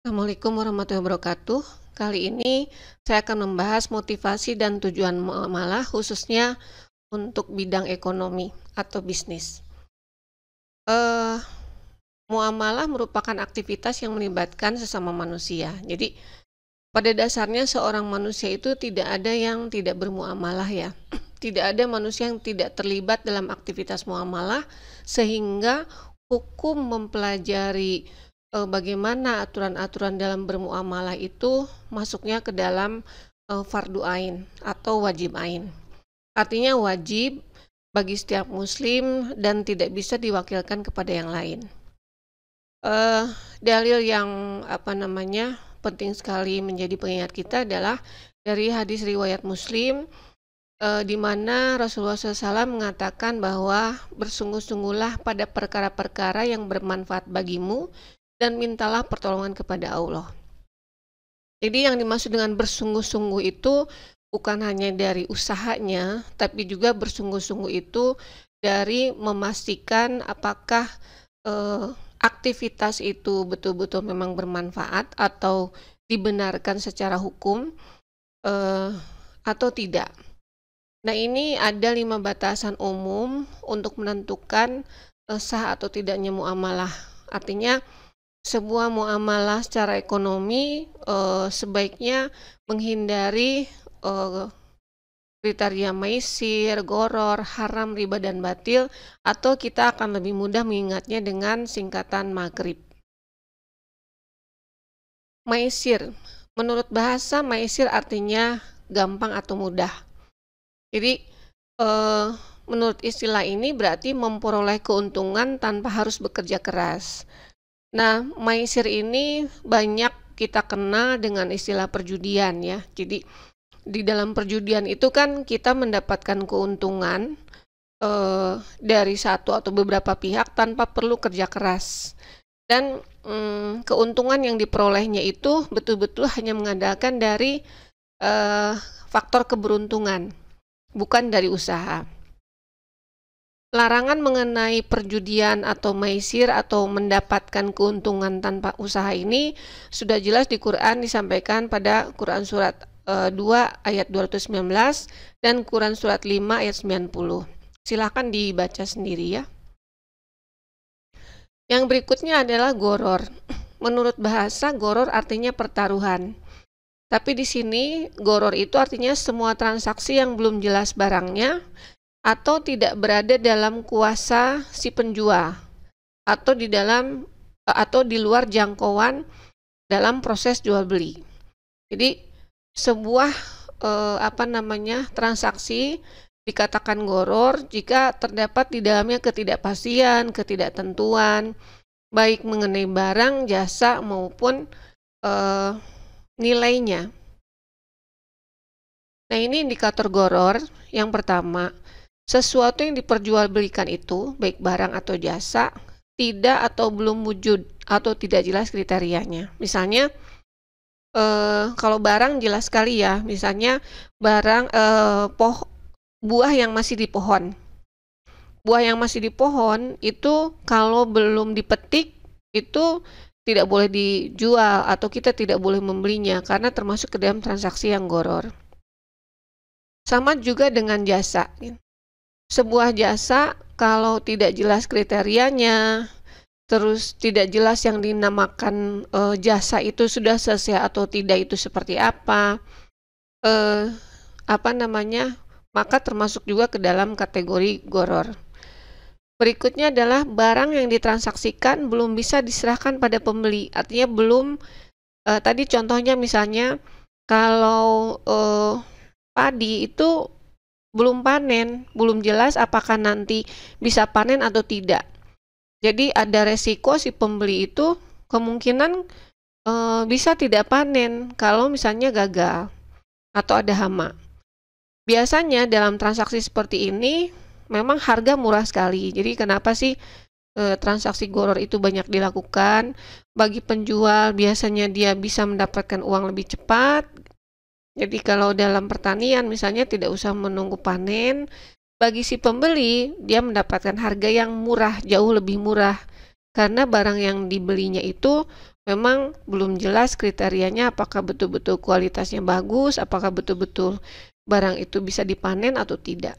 Assalamualaikum warahmatullahi wabarakatuh. Kali ini saya akan membahas motivasi dan tujuan muamalah khususnya untuk bidang ekonomi atau bisnis. Eh, Muamalah merupakan aktivitas yang melibatkan sesama manusia. Jadi pada dasarnya seorang manusia itu tidak ada yang tidak bermuamalah ya. Tidak ada manusia yang tidak terlibat dalam aktivitas muamalah sehingga hukum mempelajari bagaimana aturan-aturan dalam bermuamalah itu masuknya ke dalam fardu ain atau wajib ain. Artinya wajib bagi setiap muslim dan tidak bisa diwakilkan kepada yang lain. Dalil yang penting sekali menjadi pengingat kita adalah dari hadis riwayat Muslim, di mana Rasulullah SAW mengatakan bahwa bersungguh-sungguhlah pada perkara-perkara yang bermanfaat bagimu dan mintalah pertolongan kepada Allah. Jadi yang dimaksud dengan bersungguh-sungguh itu bukan hanya dari usahanya, tapi juga bersungguh-sungguh itu dari memastikan apakah aktivitas itu betul-betul memang bermanfaat atau dibenarkan secara hukum atau tidak. Nah, ini ada 5 batasan umum untuk menentukan sah atau tidaknya muamalah. Artinya sebuah muamalah secara ekonomi sebaiknya menghindari kriteria maisir, goror, haram, riba, dan batil, atau kita akan lebih mudah mengingatnya dengan singkatan maghrib. Maisir, menurut bahasa maisir artinya gampang atau mudah. Jadi menurut istilah ini berarti memperoleh keuntungan tanpa harus bekerja keras. Nah, maisir ini banyak kita kenal dengan istilah perjudian ya. Jadi di dalam perjudian itu kan kita mendapatkan keuntungan dari satu atau beberapa pihak tanpa perlu kerja keras. Dan keuntungan yang diperolehnya itu betul-betul hanya mengandalkan dari faktor keberuntungan, bukan dari usaha. Larangan mengenai perjudian atau maisir atau mendapatkan keuntungan tanpa usaha ini sudah jelas di Quran, disampaikan pada Quran surat 2 ayat 219 dan Quran surat 5 ayat 90. Silahkan dibaca sendiri ya. Yang berikutnya adalah goror. Menurut bahasa, goror artinya pertaruhan. Tapi di sini goror itu artinya semua transaksi yang belum jelas barangnya atau tidak berada dalam kuasa si penjual atau di luar jangkauan dalam proses jual beli. Jadi sebuah transaksi dikatakan goror jika terdapat di dalamnya ketidakpastian, ketidaktentuan, baik mengenai barang, jasa maupun nilainya. Nah, ini indikator goror. Yang pertama, sesuatu yang diperjualbelikan itu, baik barang atau jasa, tidak atau belum wujud atau tidak jelas kriterianya. Misalnya, kalau barang jelas sekali ya, misalnya barang buah yang masih di pohon. Buah yang masih di pohon itu kalau belum dipetik itu tidak boleh dijual atau kita tidak boleh membelinya karena termasuk ke dalam transaksi yang goror. Sama juga dengan jasa. Sebuah jasa kalau tidak jelas kriterianya, terus tidak jelas yang dinamakan jasa itu sudah selesai atau tidak itu seperti apa, maka termasuk juga ke dalam kategori goror. Berikutnya adalah barang yang ditransaksikan belum bisa diserahkan pada pembeli, artinya belum, tadi contohnya misalnya kalau padi itu belum panen, belum jelas apakah nanti bisa panen atau tidak. Jadi ada resiko si pembeli itu kemungkinan bisa tidak panen kalau misalnya gagal atau ada hama. Biasanya dalam transaksi seperti ini memang harga murah sekali. Jadi kenapa sih transaksi goror itu banyak dilakukan? Bagi penjual biasanya dia bisa mendapatkan uang lebih cepat. Jadi kalau dalam pertanian misalnya tidak usah menunggu panen. Bagi si pembeli dia mendapatkan harga yang murah, jauh lebih murah karena barang yang dibelinya itu memang belum jelas kriterianya, apakah betul-betul kualitasnya bagus, apakah betul-betul barang itu bisa dipanen atau tidak.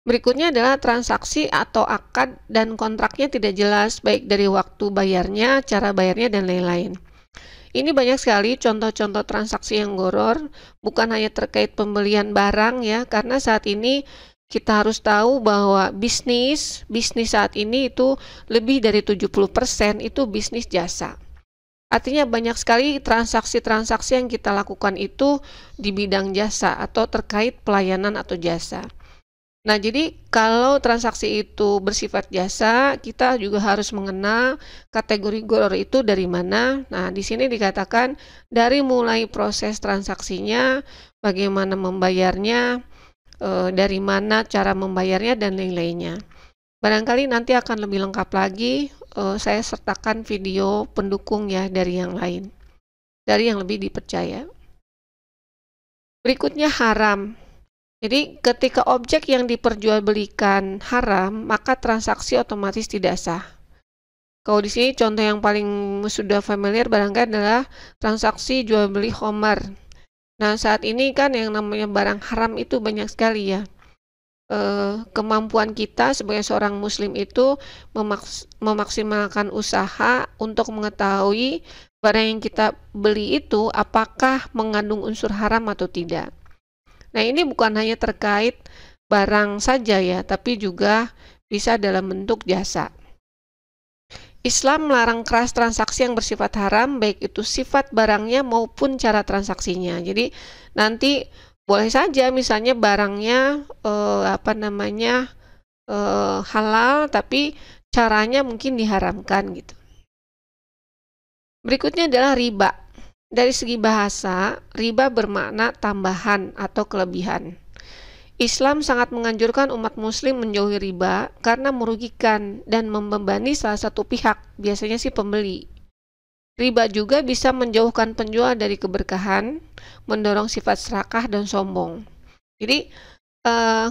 Berikutnya adalah transaksi atau akad dan kontraknya tidak jelas, baik dari waktu bayarnya, cara bayarnya, dan lain-lain. Ini banyak sekali contoh-contoh transaksi yang goror, bukan hanya terkait pembelian barang ya, karena saat ini kita harus tahu bahwa bisnis saat ini itu lebih dari 70% itu bisnis jasa. Artinya banyak sekali transaksi-transaksi yang kita lakukan itu di bidang jasa atau terkait pelayanan atau jasa. Nah, jadi kalau transaksi itu bersifat jasa, kita juga harus mengenal kategori goror itu dari mana. Nah, di sini dikatakan dari mulai proses transaksinya, bagaimana membayarnya, dari mana cara membayarnya, dan lain-lainnya. Barangkali nanti akan lebih lengkap lagi, saya sertakan video pendukung ya dari yang lain, dari yang lebih dipercaya. Berikutnya haram. Jadi ketika objek yang diperjualbelikan haram, maka transaksi otomatis tidak sah. Kalau di sini contoh yang paling sudah familiar barangkali adalah transaksi jual beli khamar. Nah, saat ini kan yang namanya barang haram itu banyak sekali ya. Kemampuan kita sebagai seorang muslim itu memaksimalkan usaha untuk mengetahui barang yang kita beli itu apakah mengandung unsur haram atau tidak. Nah, ini bukan hanya terkait barang saja ya, tapi juga bisa dalam bentuk jasa. Islam melarang keras transaksi yang bersifat haram, baik itu sifat barangnya maupun cara transaksinya. Jadi nanti boleh saja misalnya barangnya halal, tapi caranya mungkin diharamkan gitu. Berikutnya adalah riba. Dari segi bahasa, riba bermakna tambahan atau kelebihan. Islam sangat menganjurkan umat muslim menjauhi riba karena merugikan dan membebani salah satu pihak, biasanya si pembeli. Riba juga bisa menjauhkan penjual dari keberkahan, mendorong sifat serakah dan sombong. Jadi,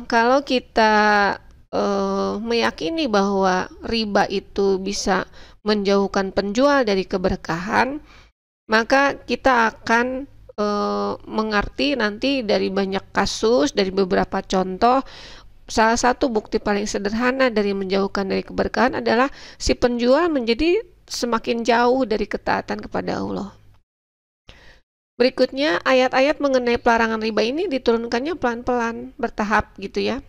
kalau kita meyakini bahwa riba itu bisa menjauhkan penjual dari keberkahan, maka kita akan mengerti nanti dari banyak kasus, dari beberapa contoh. Salah satu bukti paling sederhana dari menjauhkan dari keberkahan adalah si penjual menjadi semakin jauh dari ketaatan kepada Allah. Berikutnya, ayat-ayat mengenai pelarangan riba ini diturunkannya pelan-pelan, bertahap gitu ya.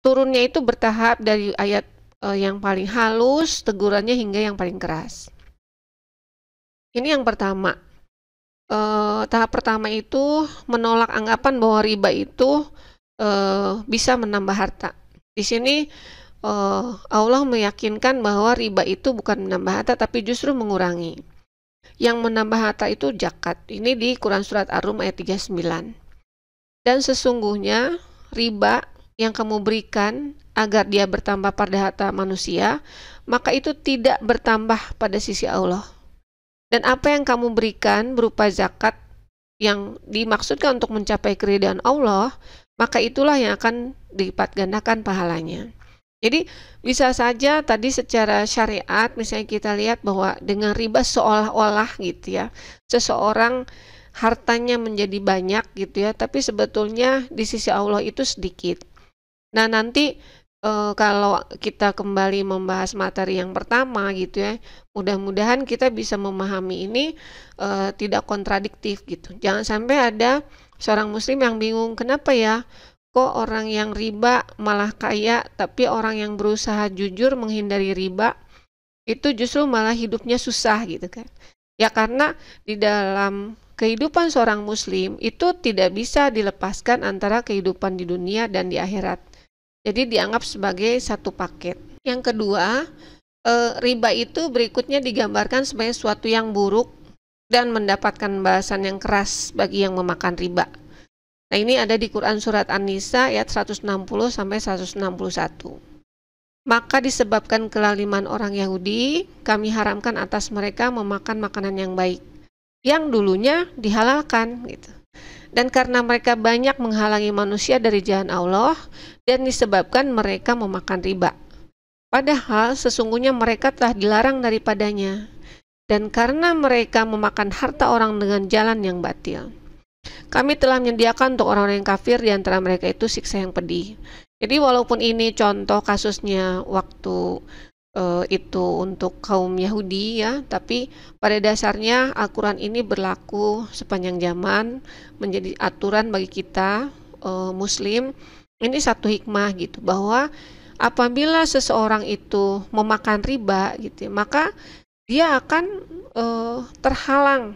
Turunnya itu bertahap dari ayat yang paling halus, tegurannya hingga yang paling keras. Ini yang pertama. Tahap pertama itu menolak anggapan bahwa riba itu bisa menambah harta. Di sini Allah meyakinkan bahwa riba itu bukan menambah harta tapi justru mengurangi. Yang menambah harta itu zakat. Ini di Quran Surat Ar-Rum ayat 39. Dan sesungguhnya riba yang kamu berikan agar dia bertambah pada harta manusia, maka itu tidak bertambah pada sisi Allah. Dan apa yang kamu berikan berupa zakat yang dimaksudkan untuk mencapai keridhaan Allah, maka itulah yang akan dilipat gandakan pahalanya. Jadi bisa saja tadi secara syariat misalnya kita lihat bahwa dengan riba seolah-olah gitu ya, seseorang hartanya menjadi banyak gitu ya, tapi sebetulnya di sisi Allah itu sedikit. Nah, nanti kalau kita kembali membahas materi yang pertama gitu ya, mudah-mudahan kita bisa memahami ini tidak kontradiktif gitu. Jangan sampai ada seorang muslim yang bingung, kenapa ya kok orang yang riba malah kaya, tapi orang yang berusaha jujur menghindari riba itu justru malah hidupnya susah gitu kan. Ya karena di dalam kehidupan seorang muslim itu tidak bisa dilepaskan antara kehidupan di dunia dan di akhirat. Jadi dianggap sebagai satu paket. Yang kedua, riba itu berikutnya digambarkan sebagai sesuatu yang buruk dan mendapatkan balasan yang keras bagi yang memakan riba. Nah, ini ada di Quran Surat An-Nisa ayat 160-161. Maka disebabkan kelaliman orang Yahudi, kami haramkan atas mereka memakan makanan yang baik, yang dulunya dihalalkan gitu. Dan karena mereka banyak menghalangi manusia dari jalan Allah, dan disebabkan mereka memakan riba. padahal sesungguhnya mereka telah dilarang daripadanya, dan karena mereka memakan harta orang dengan jalan yang batil. Kami telah menyediakan untuk orang-orang yang kafir di antara mereka itu siksa yang pedih. Jadi walaupun ini contoh kasusnya waktu itu untuk kaum Yahudi ya, tapi pada dasarnya Al-Quran ini berlaku sepanjang zaman, menjadi aturan bagi kita Muslim. Ini satu hikmah gitu, bahwa apabila seseorang itu memakan riba gitu, maka dia akan terhalang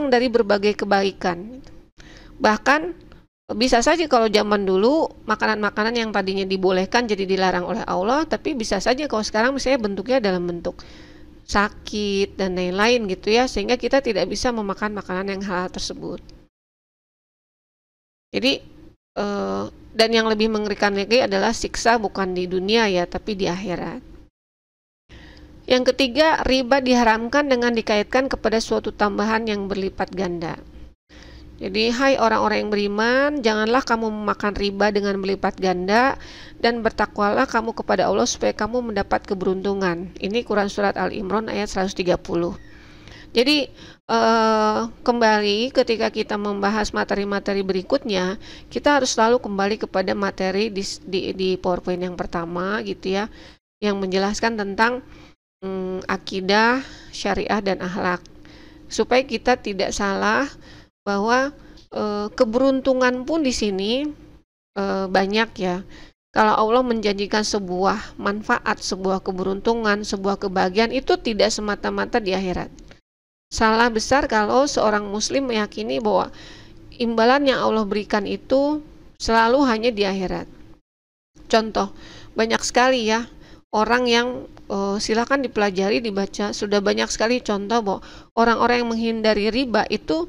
dari berbagai kebaikan. Bahkan bisa saja kalau zaman dulu makanan-makanan yang tadinya dibolehkan jadi dilarang oleh Allah, tapi bisa saja kalau sekarang misalnya bentuknya dalam bentuk sakit dan lain-lain gitu ya, sehingga kita tidak bisa memakan makanan yang halal tersebut. Jadi dan yang lebih mengerikan lagi adalah siksa bukan di dunia ya, tapi di akhirat. Yang ketiga, riba diharamkan dengan dikaitkan kepada suatu tambahan yang berlipat ganda. Jadi, hai orang-orang yang beriman, janganlah kamu memakan riba dengan berlipat ganda, dan bertakwalah kamu kepada Allah supaya kamu mendapat keberuntungan. Ini Quran Surat Al-Imran ayat 130. Jadi, kembali ketika kita membahas materi-materi berikutnya, kita harus selalu kembali kepada materi di PowerPoint yang pertama gitu ya, yang menjelaskan tentang akidah, syariah, dan akhlak, supaya kita tidak salah bahwa keberuntungan pun di sini banyak ya. Kalau Allah menjanjikan sebuah manfaat, sebuah keberuntungan, sebuah kebahagiaan, itu tidak semata-mata di akhirat. Salah besar kalau seorang muslim meyakini bahwa imbalan yang Allah berikan itu selalu hanya di akhirat. Contoh, banyak sekali ya orang yang silakan dipelajari, dibaca, sudah banyak sekali contoh bahwa orang-orang yang menghindari riba itu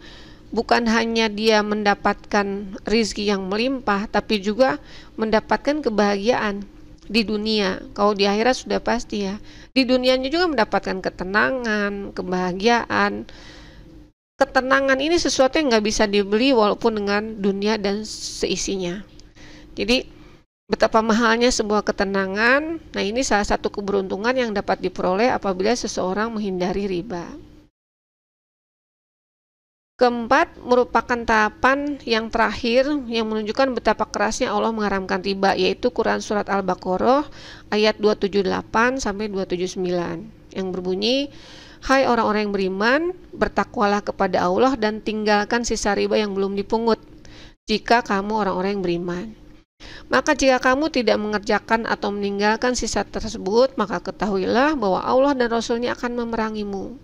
bukan hanya dia mendapatkan rizki yang melimpah, tapi juga mendapatkan kebahagiaan di dunia. Kalau di akhirat sudah pasti ya. Di dunianya juga mendapatkan ketenangan, kebahagiaan. Ketenangan ini sesuatu yang nggak bisa dibeli walaupun dengan dunia dan seisinya. Jadi betapa mahalnya sebuah ketenangan. Nah, ini salah satu keberuntungan yang dapat diperoleh apabila seseorang menghindari riba. Keempat, merupakan tahapan yang terakhir yang menunjukkan betapa kerasnya Allah mengharamkan riba, yaitu Quran Surat Al-Baqarah ayat 278 sampai 279 yang berbunyi, hai orang-orang yang beriman, bertakwalah kepada Allah dan tinggalkan sisa riba yang belum dipungut jika kamu orang-orang yang beriman. Maka jika kamu tidak mengerjakan atau meninggalkan sisa tersebut, maka ketahuilah bahwa Allah dan Rasul-Nya akan memerangimu.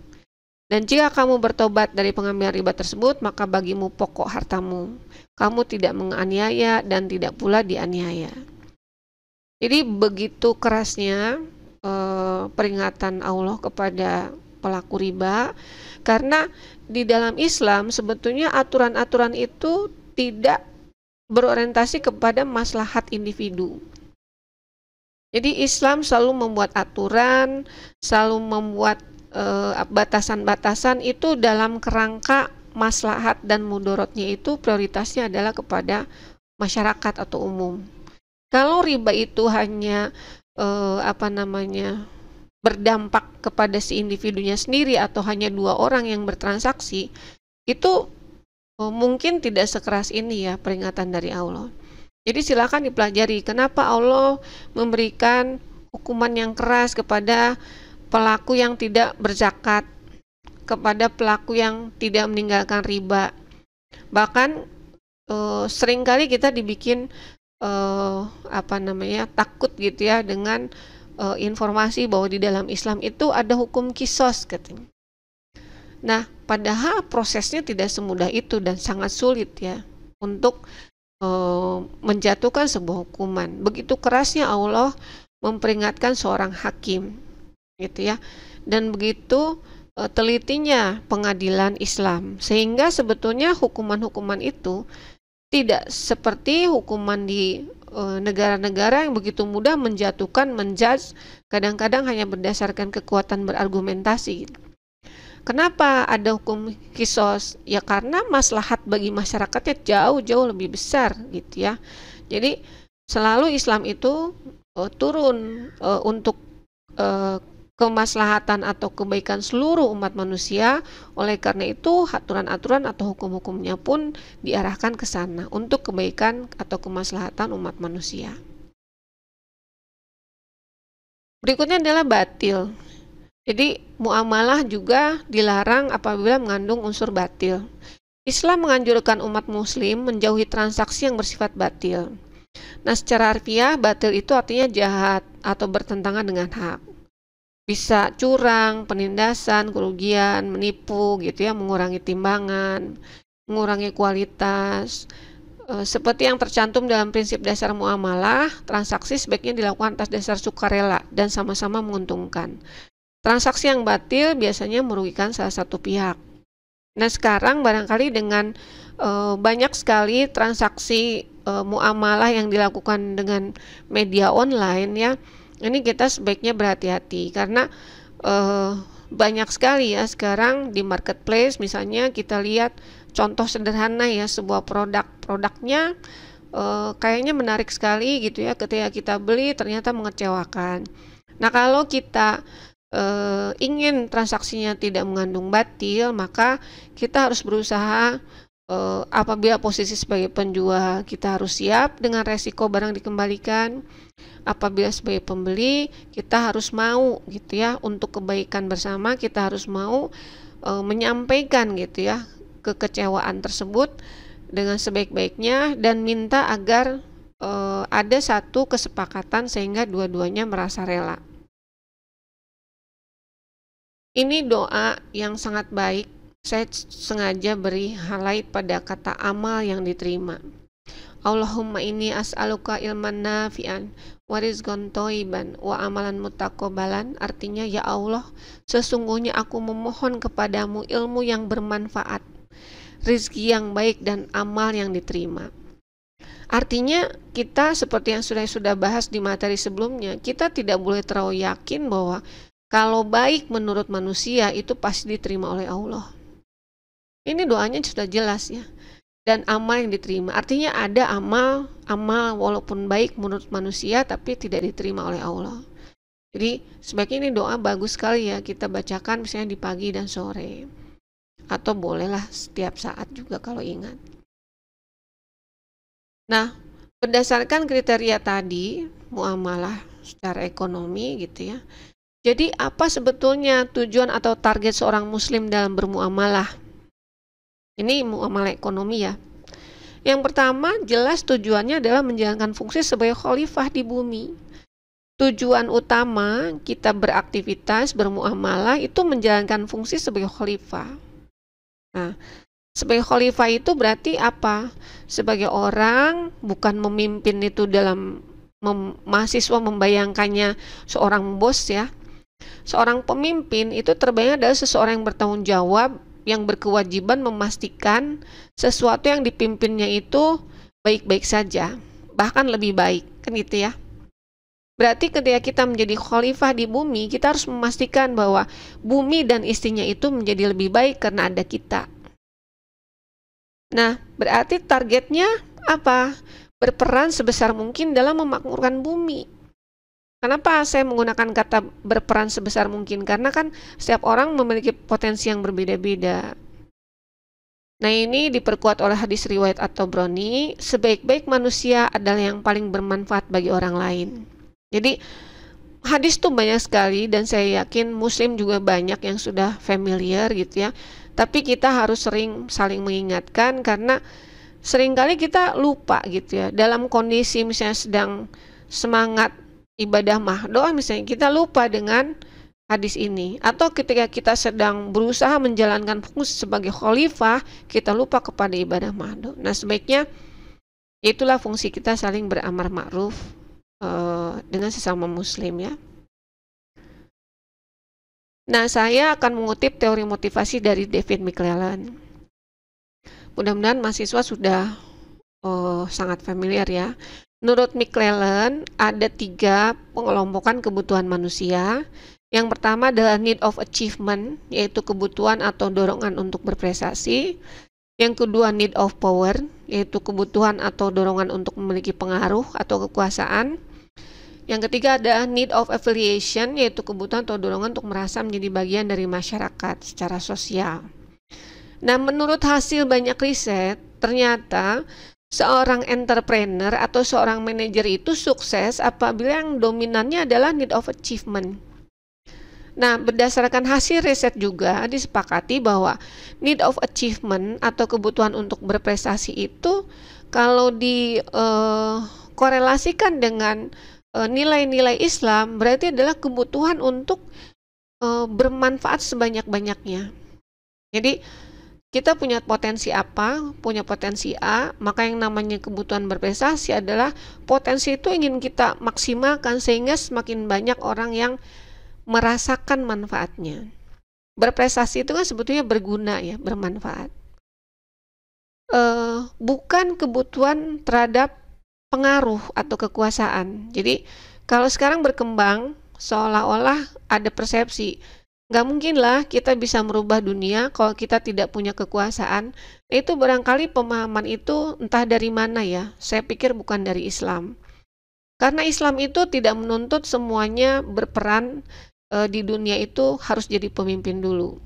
Dan jika kamu bertobat dari pengambilan riba tersebut, maka bagimu pokok hartamu. Kamu tidak menganiaya dan tidak pula dianiaya. Jadi begitu kerasnya peringatan Allah kepada pelaku riba, karena di dalam Islam sebetulnya aturan-aturan itu tidak berorientasi kepada maslahat individu. Jadi Islam selalu membuat aturan, selalu membuat batasan-batasan itu dalam kerangka maslahat dan mudorotnya itu prioritasnya adalah kepada masyarakat atau umum. Kalau riba itu hanya berdampak kepada si individunya sendiri atau hanya dua orang yang bertransaksi, itu mungkin tidak sekeras ini ya peringatan dari Allah. Jadi silakan dipelajari kenapa Allah memberikan hukuman yang keras kepada pelaku yang tidak berzakat, kepada pelaku yang tidak meninggalkan riba. Bahkan seringkali kita dibikin takut gitu ya dengan informasi bahwa di dalam Islam itu ada hukum kisos katanya. Nah, padahal prosesnya tidak semudah itu dan sangat sulit ya untuk menjatuhkan sebuah hukuman. Begitu kerasnya Allah memperingatkan seorang hakim gitu ya, dan begitu telitinya pengadilan Islam, sehingga sebetulnya hukuman-hukuman itu tidak seperti hukuman di negara-negara yang begitu mudah menjatuhkan, menjudge, kadang-kadang hanya berdasarkan kekuatan berargumentasi. Kenapa ada hukum kisos? Ya karena maslahat bagi masyarakatnya jauh-jauh lebih besar gitu ya. Jadi selalu Islam itu turun untuk kemaslahatan atau kebaikan seluruh umat manusia. Oleh karena itu, aturan-aturan atau hukum-hukumnya pun diarahkan ke sana untuk kebaikan atau kemaslahatan umat manusia. Berikutnya adalah batil. Jadi, muamalah juga dilarang apabila mengandung unsur batil. Islam menganjurkan umat muslim menjauhi transaksi yang bersifat batil. Nah, secara harfiah, batil itu artinya jahat atau bertentangan dengan hak. Bisa curang, penindasan, kerugian, menipu gitu ya, mengurangi timbangan, mengurangi kualitas. Seperti yang tercantum dalam prinsip dasar muamalah, transaksi sebaiknya dilakukan atas dasar sukarela dan sama-sama menguntungkan. Transaksi yang batil biasanya merugikan salah satu pihak. Nah, sekarang barangkali dengan banyak sekali transaksi muamalah yang dilakukan dengan media online ya, ini kita sebaiknya berhati-hati karena banyak sekali ya sekarang di marketplace. Misalnya kita lihat contoh sederhana ya, sebuah produknya kayaknya menarik sekali gitu ya, ketika kita beli ternyata mengecewakan. Nah, kalau kita ingin transaksinya tidak mengandung batil, maka kita harus berusaha apabila posisi sebagai penjual, kita harus siap dengan resiko barang dikembalikan. Apabila sebagai pembeli, kita harus mau gitu ya, untuk kebaikan bersama kita harus mau menyampaikan gitu ya kekecewaan tersebut dengan sebaik-baiknya dan minta agar ada satu kesepakatan sehingga dua-duanya merasa rela. Ini doa yang sangat baik. Saya sengaja beri highlight pada kata amal yang diterima. Allahumma inni as'aluka ilman nafi'an wa rizqan thayyiban wa amalan mutaqabbalan. Artinya, ya Allah, sesungguhnya aku memohon kepadamu ilmu yang bermanfaat, rizki yang baik dan amal yang diterima. Artinya, kita seperti yang sudah bahas di materi sebelumnya, kita tidak boleh terlalu yakin bahwa kalau baik menurut manusia itu pasti diterima oleh Allah. Ini doanya sudah jelas ya. Dan amal yang diterima, artinya ada amal walaupun baik menurut manusia tapi tidak diterima oleh Allah. Jadi sebaiknya ini doa bagus sekali ya, kita bacakan misalnya di pagi dan sore, atau bolehlah setiap saat juga kalau ingat. Nah, berdasarkan kriteria tadi muamalah secara ekonomi gitu ya, jadi apa sebetulnya tujuan atau target seorang muslim dalam bermuamalah? Ini muamalah ekonomi ya. Yang pertama, jelas tujuannya adalah menjalankan fungsi sebagai khalifah di bumi. Tujuan utama kita beraktivitas, bermuamalah itu menjalankan fungsi sebagai khalifah. Nah, sebagai khalifah itu berarti apa? Sebagai orang, bukan memimpin itu dalam mahasiswa membayangkannya seorang bos ya. Seorang pemimpin itu terbayang adalah seseorang yang bertanggung jawab, yang berkewajiban memastikan sesuatu yang dipimpinnya itu baik-baik saja, bahkan lebih baik, kan gitu ya. Berarti ketika kita menjadi khalifah di bumi, kita harus memastikan bahwa bumi dan isinya itu menjadi lebih baik karena ada kita. Nah, berarti targetnya apa? Berperan sebesar mungkin dalam memakmurkan bumi. Kenapa saya menggunakan kata berperan sebesar mungkin? Karena kan setiap orang memiliki potensi yang berbeda-beda. Nah, ini diperkuat oleh hadis riwayat At-Tabrani, sebaik-baik manusia adalah yang paling bermanfaat bagi orang lain. Jadi, hadis tuh banyak sekali dan saya yakin muslim juga banyak yang sudah familiar gitu ya. Tapi kita harus sering saling mengingatkan karena seringkali kita lupa gitu ya. Dalam kondisi misalnya sedang semangat ibadah mahdoh misalnya, kita lupa dengan hadis ini, atau ketika kita sedang berusaha menjalankan fungsi sebagai khalifah, kita lupa kepada ibadah mahdoh. Nah, sebaiknya itulah fungsi kita saling beramar ma'ruf dengan sesama muslim ya. Nah, saya akan mengutip teori motivasi dari David McClelland. Mudah-mudahan mahasiswa sudah sangat familiar ya. Menurut McClelland, ada 3 pengelompokan kebutuhan manusia. Yang pertama adalah need of achievement, yaitu kebutuhan atau dorongan untuk berprestasi. Yang kedua need of power, yaitu kebutuhan atau dorongan untuk memiliki pengaruh atau kekuasaan. Yang ketiga ada need of affiliation, yaitu kebutuhan atau dorongan untuk merasa menjadi bagian dari masyarakat secara sosial. Nah, menurut hasil banyak riset, ternyata seorang entrepreneur atau seorang manajer itu sukses apabila yang dominannya adalah need of achievement. Nah, berdasarkan hasil riset juga disepakati bahwa need of achievement atau kebutuhan untuk berprestasi itu kalau dikorelasikan dengan nilai-nilai Islam berarti adalah kebutuhan untuk bermanfaat sebanyak-banyaknya. Jadi kita punya potensi apa, punya potensi A, maka yang namanya kebutuhan berprestasi adalah potensi itu ingin kita maksimalkan sehingga semakin banyak orang yang merasakan manfaatnya. Berprestasi itu kan sebetulnya berguna ya, bermanfaat. Bukan kebutuhan terhadap pengaruh atau kekuasaan. Jadi kalau sekarang berkembang seolah-olah ada persepsi nggak mungkin lah kita bisa merubah dunia kalau kita tidak punya kekuasaan. Itu barangkali pemahaman itu entah dari mana ya. Saya pikir bukan dari Islam. Karena Islam itu tidak menuntut semuanya berperan di dunia itu harus jadi pemimpin dulu.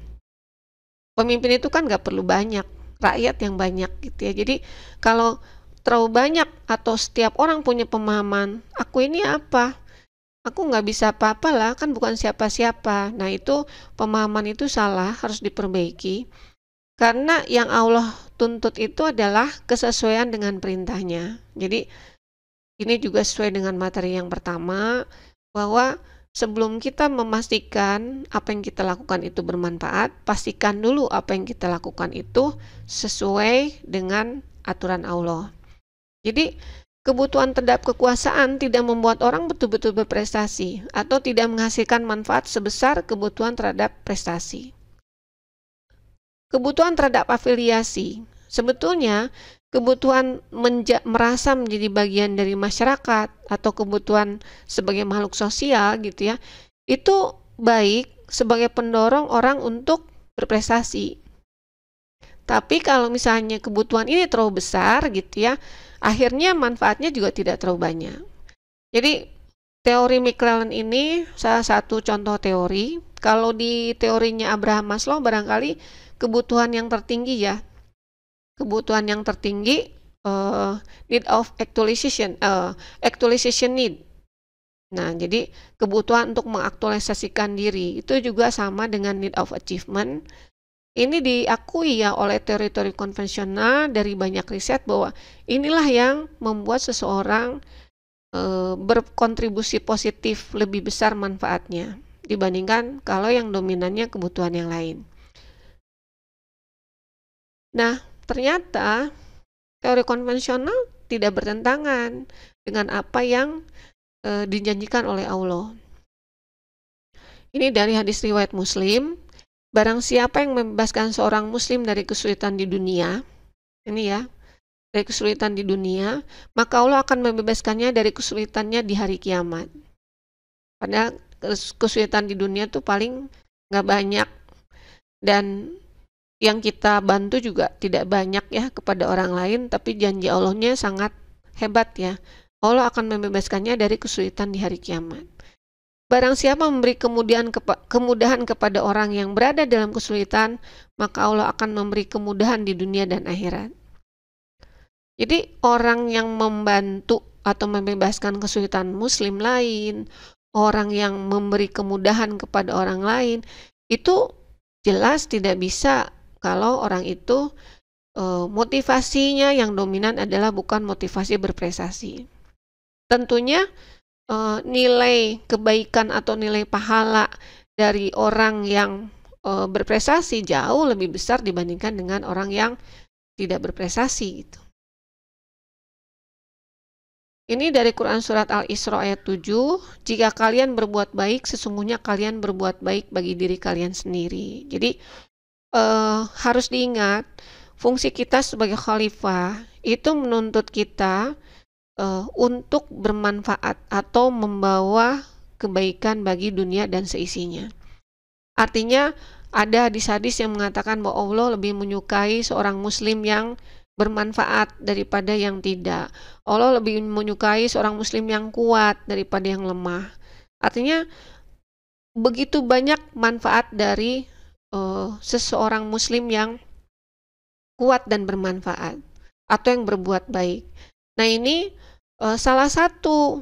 Pemimpin itu kan nggak perlu banyak, rakyat yang banyak gitu ya. Jadi kalau terlalu banyak atau setiap orang punya pemahaman, aku ini apa? Aku nggak bisa apa-apa lah, kan bukan siapa-siapa. Nah itu pemahaman itu salah, harus diperbaiki. Karena yang Allah tuntut itu adalah kesesuaian dengan perintahnya. Jadi ini juga sesuai dengan materi yang pertama, bahwa sebelum kita memastikan apa yang kita lakukan itu bermanfaat, pastikan dulu apa yang kita lakukan itu sesuai dengan aturan Allah. Jadi kebutuhan terhadap kekuasaan tidak membuat orang betul-betul berprestasi atau tidak menghasilkan manfaat sebesar kebutuhan terhadap prestasi. Kebutuhan terhadap afiliasi, sebetulnya kebutuhan merasa menjadi bagian dari masyarakat atau kebutuhan sebagai makhluk sosial gitu ya, itu baik sebagai pendorong orang untuk berprestasi. Tapi kalau misalnya kebutuhan ini terlalu besar gitu ya, akhirnya manfaatnya juga tidak terlalu banyak. Jadi teori McClelland ini salah satu contoh teori. Kalau di teorinya Abraham Maslow barangkali kebutuhan yang tertinggi ya. Kebutuhan yang tertinggi need of actualization need. Nah, jadi kebutuhan untuk mengaktualisasikan diri itu juga sama dengan need of achievement. Ini diakui ya oleh teori-teori konvensional dari banyak riset bahwa inilah yang membuat seseorang berkontribusi positif lebih besar manfaatnya dibandingkan kalau yang dominannya kebutuhan yang lain. Nah, ternyata teori konvensional tidak bertentangan dengan apa yang dijanjikan oleh Allah. Ini dari hadis riwayat Muslim. Barang siapa yang membebaskan seorang muslim dari kesulitan di dunia, ini ya, dari kesulitan di dunia, maka Allah akan membebaskannya dari kesulitannya di hari kiamat. Padahal kesulitan di dunia tuh paling nggak banyak, dan yang kita bantu juga tidak banyak ya kepada orang lain, tapi janji Allahnya sangat hebat ya. Allah akan membebaskannya dari kesulitan di hari kiamat. Barang siapa memberi kemudahan kepada orang yang berada dalam kesulitan, maka Allah akan memberi kemudahan di dunia dan akhirat. Jadi orang yang membantu atau membebaskan kesulitan muslim lain, orang yang memberi kemudahan kepada orang lain, itu jelas tidak bisa kalau orang itu motivasinya yang dominan adalah bukan motivasi berprestasi. Tentunya nilai kebaikan atau nilai pahala dari orang yang berprestasi jauh lebih besar dibandingkan dengan orang yang tidak berprestasi gitu. Ini dari Quran Surat Al-Isra ayat 7, jika kalian berbuat baik, sesungguhnya kalian berbuat baik bagi diri kalian sendiri. Jadi harus diingat, fungsi kita sebagai khalifah itu menuntut kita untuk bermanfaat atau membawa kebaikan bagi dunia dan seisinya. Artinya ada hadis-hadis yang mengatakan bahwa Allah lebih menyukai seorang muslim yang bermanfaat daripada yang tidak. Allah lebih menyukai seorang muslim yang kuat daripada yang lemah. Artinya begitu banyak manfaat dari seseorang muslim yang kuat dan bermanfaat atau yang berbuat baik. Nah, ini salah satu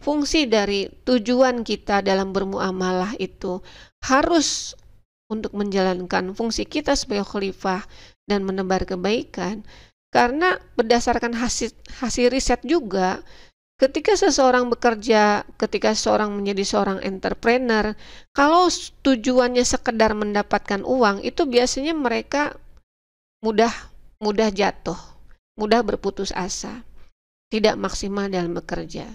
fungsi dari tujuan kita dalam bermuamalah itu harus untuk menjalankan fungsi kita sebagai khalifah dan menebar kebaikan. Karena berdasarkan hasil riset juga, ketika seseorang bekerja, ketika seseorang menjadi seorang entrepreneur, kalau tujuannya sekedar mendapatkan uang, itu biasanya mereka mudah jatuh, mudah berputus asa, tidak maksimal dalam bekerja.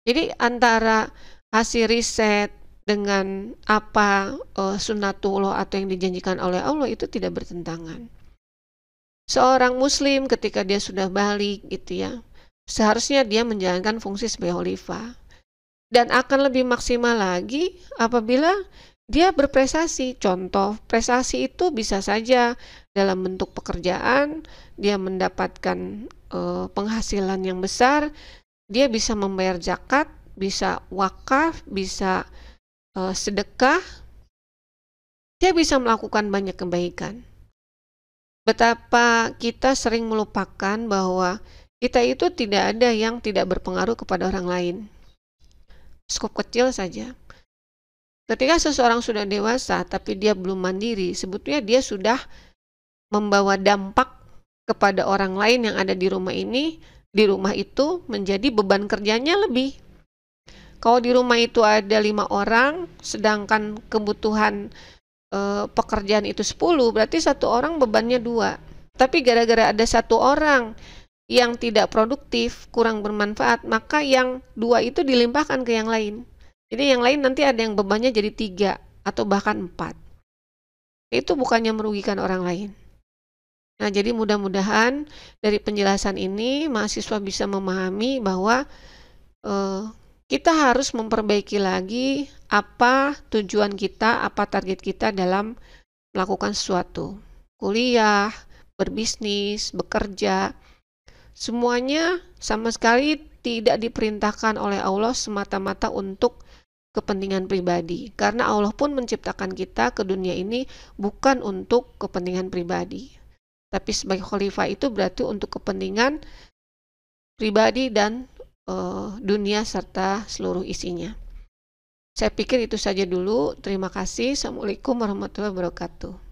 Jadi antara hasil riset dengan apa sunnatullah atau yang dijanjikan oleh Allah itu tidak bertentangan. Seorang muslim ketika dia sudah balik gitu ya, seharusnya dia menjalankan fungsi sebagai khalifah. Dan akan lebih maksimal lagi apabila dia berprestasi. Contoh, prestasi itu bisa saja dalam bentuk pekerjaan, dia mendapatkan penghasilan yang besar, dia bisa membayar zakat, bisa wakaf, bisa sedekah, dia bisa melakukan banyak kebaikan. Betapa kita sering melupakan bahwa kita itu tidak ada yang tidak berpengaruh kepada orang lain. Skop kecil saja. Ketika seseorang sudah dewasa tapi dia belum mandiri, sebetulnya dia sudah membawa dampak kepada orang lain yang ada di rumah ini, di rumah itu menjadi beban kerjanya lebih. Kalau di rumah itu ada 5 orang, sedangkan kebutuhan pekerjaan itu 10, berarti satu orang bebannya 2. Tapi gara-gara ada satu orang yang tidak produktif, kurang bermanfaat, maka yang 2 itu dilimpahkan ke yang lain. Jadi yang lain nanti ada yang bebannya jadi 3 atau bahkan 4. Itu bukannya merugikan orang lain. Nah, jadi mudah-mudahan dari penjelasan ini mahasiswa bisa memahami bahwa kita harus memperbaiki lagi apa tujuan kita, apa target kita dalam melakukan sesuatu. Kuliah, berbisnis, bekerja, semuanya sama sekali tidak diperintahkan oleh Allah semata-mata untuk kepentingan pribadi. Karena Allah pun menciptakan kita ke dunia ini bukan untuk kepentingan pribadi. Tapi sebagai khalifah itu berarti untuk kepentingan pribadi dan dunia serta seluruh isinya. Saya pikir itu saja dulu. Terima kasih. Assalamualaikum warahmatullahi wabarakatuh.